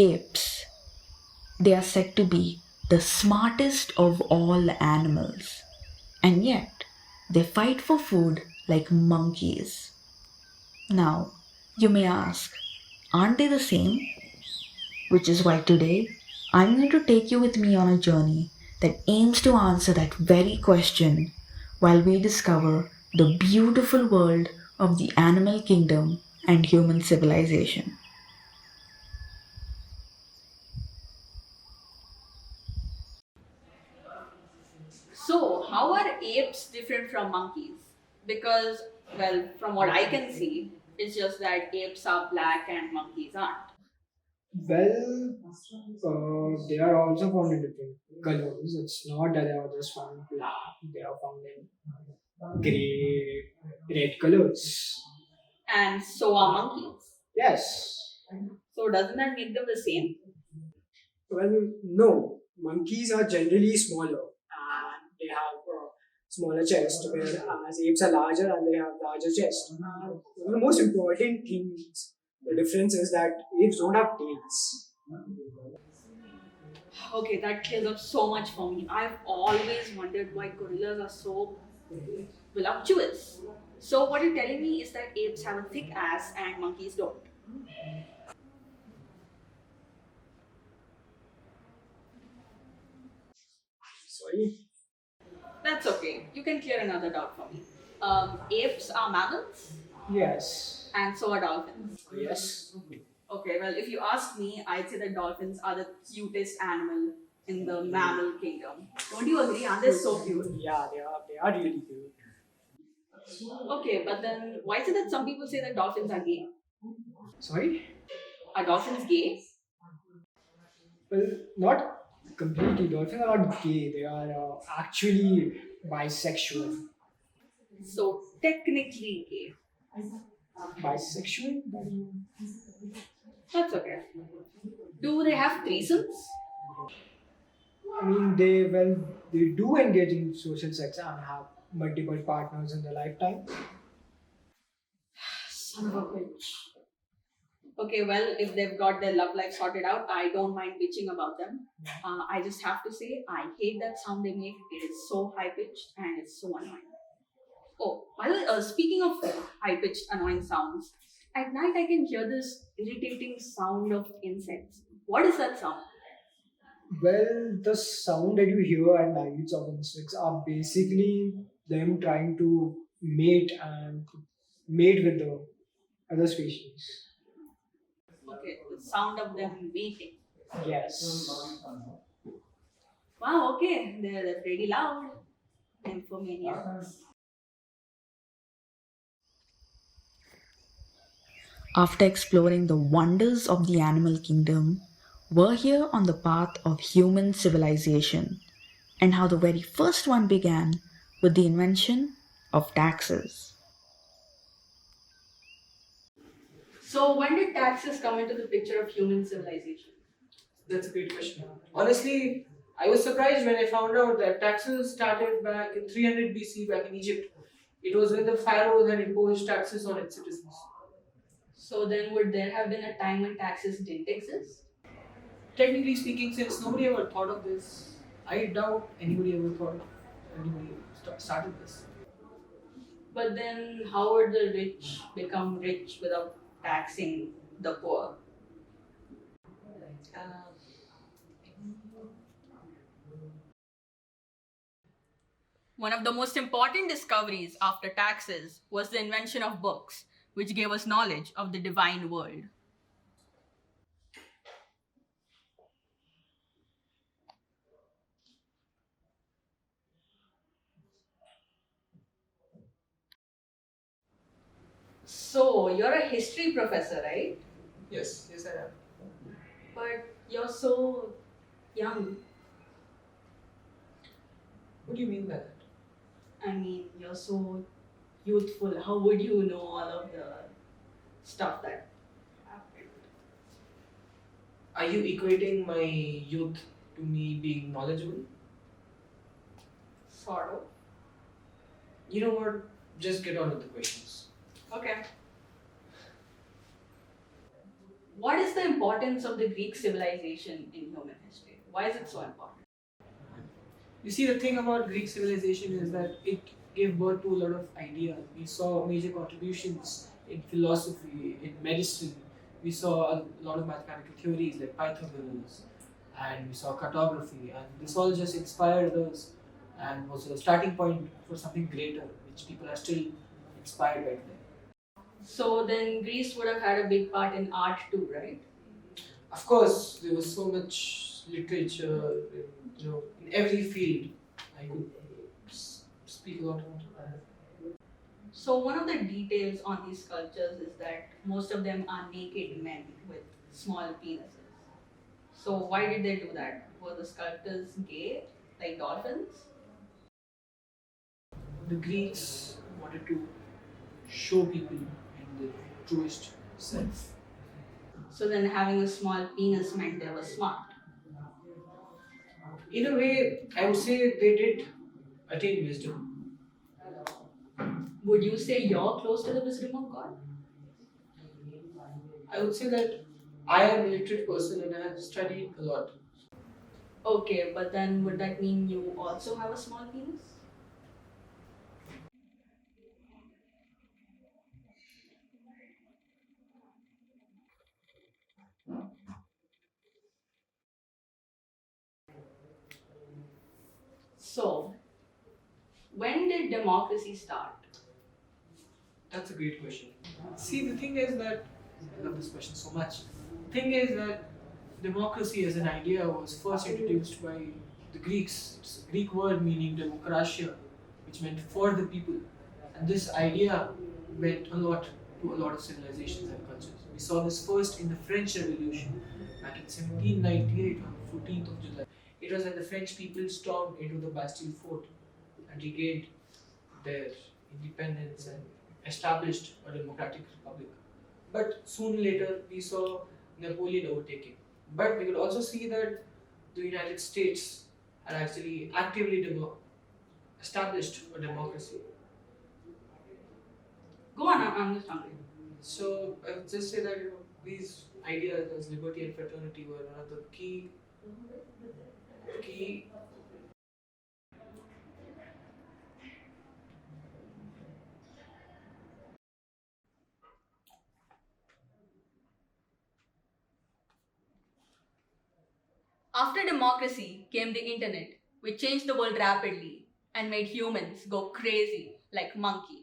apes. They are said to be the smartest of all animals, and yet they fight for food like monkeys. Now, you may ask, aren't they the same? Which is why today I'm going to take you with me on a journey that aims to answer that very question while we discover the beautiful world of the animal kingdom and human civilization. So, how are apes different from monkeys? Because, well, from what I can see, it's just that apes are black and monkeys aren't. Well, they are also found in different colors. It's not that they are just found in black. They are found in gray, red colors. And so are monkeys. Yes. So, doesn't that make them the same? Well, no. Monkeys are generally smaller and they have a smaller chest, whereas apes are larger and they have larger chest. One of the most important things, the difference is that apes don't have tails. Okay, that clears up so much for me. I've always wondered why gorillas are so voluptuous. So, what you're telling me is that apes have a thick ass and monkeys don't. Sorry? That's okay. You can clear another doubt for me. Apes are mammals, Yes. and so are dolphins. Yes. Okay, well, if you ask me, I'd say that dolphins are the cutest animal in the mammal kingdom. Don't you agree? Aren't they so cute? Yeah, they are really cute. Okay, but then why is it that some people say that dolphins are gay? Sorry? Are dolphins gay? Well, not completely. Dolphins are not gay. They are actually bisexual. So technically gay. Bisexual? That's okay. Do they have threesomes? I mean, they do engage in social sex and have multiple partners in their lifetime. Son of a bitch. Okay, well, if they've got their love life sorted out, I don't mind bitching about them. I just have to say, I hate that sound they make. It is so high pitched and it's so annoying. Oh, by the way, speaking of high pitched, annoying sounds, at night I can hear this irritating sound of insects. What is that sound? Well, the sound that you hear at nights of insects are basically them trying to mate with the other species. Okay, the sound of them mating. Yes. Wow, okay, they're pretty loud. Nymphomaniacs. After exploring the wonders of the animal kingdom, we're here on the path of human civilization and how the very first one began with the invention of taxes. So, when did taxes come into the picture of human civilization? That's a great question. Honestly, I was surprised when I found out that taxes started back in 300 BC back in Egypt. It was when the pharaohs had imposed taxes on its citizens. So, then would there have been a time when taxes didn't exist? Technically speaking, since nobody ever thought of this, I doubt anybody started this. But then, how would the rich become rich without taxing the poor? One of the most important discoveries after taxes was the invention of books, which gave us knowledge of the divine world. So, you're a history professor, right? Yes, I am. But you're so young. What do you mean by that? I mean, you're so youthful. How would you know all of the stuff that happened? Are you equating my youth to me being knowledgeable? Sort of. You know what? Just get on with the questions. Okay. What is the importance of the Greek civilization in human history? Why is it so important? You see, the thing about Greek civilization is that it gave birth to a lot of ideas. We saw major contributions in philosophy, in medicine. We saw a lot of mathematical theories like Pythagoras, and we saw cartography, and this all just inspired us and was a starting point for something greater, which people are still inspired by today. So then Greece would have had a big part in art too, right? Of course, there was so much literature, in every field. I could speak a lot about it. So one of the details on these sculptures is that most of them are naked men with small penises. So why did they do that? Were the sculptors gay, like dolphins? The Greeks wanted to show people in the truest sense. So then having a small penis meant they were smart. In a way, I would say they did attain wisdom. Would you say you're close to the wisdom of God? I would say that I am a literate person and I have studied a lot. Okay, but then would that mean you also have a small penis? So, when did democracy start? That's a great question. See, the thing is that I love this question so much. The thing is that democracy as an idea was first introduced by the Greeks. It's a Greek word meaning demokratia, which meant for the people. And this idea meant a lot to a lot of civilizations and cultures. We saw this first in the French Revolution back in 1798 on the 14th of July. It was when the French people stormed into the Bastille fort and regained their independence and established a democratic republic. But soon later, we saw Napoleon overtaking. But we could also see that the United States had actually actively established a democracy. Go on, I'm just hungry. So I would just say that these ideas as liberty and fraternity were one of the key. After democracy came the internet, which changed the world rapidly and made humans go crazy like monkeys.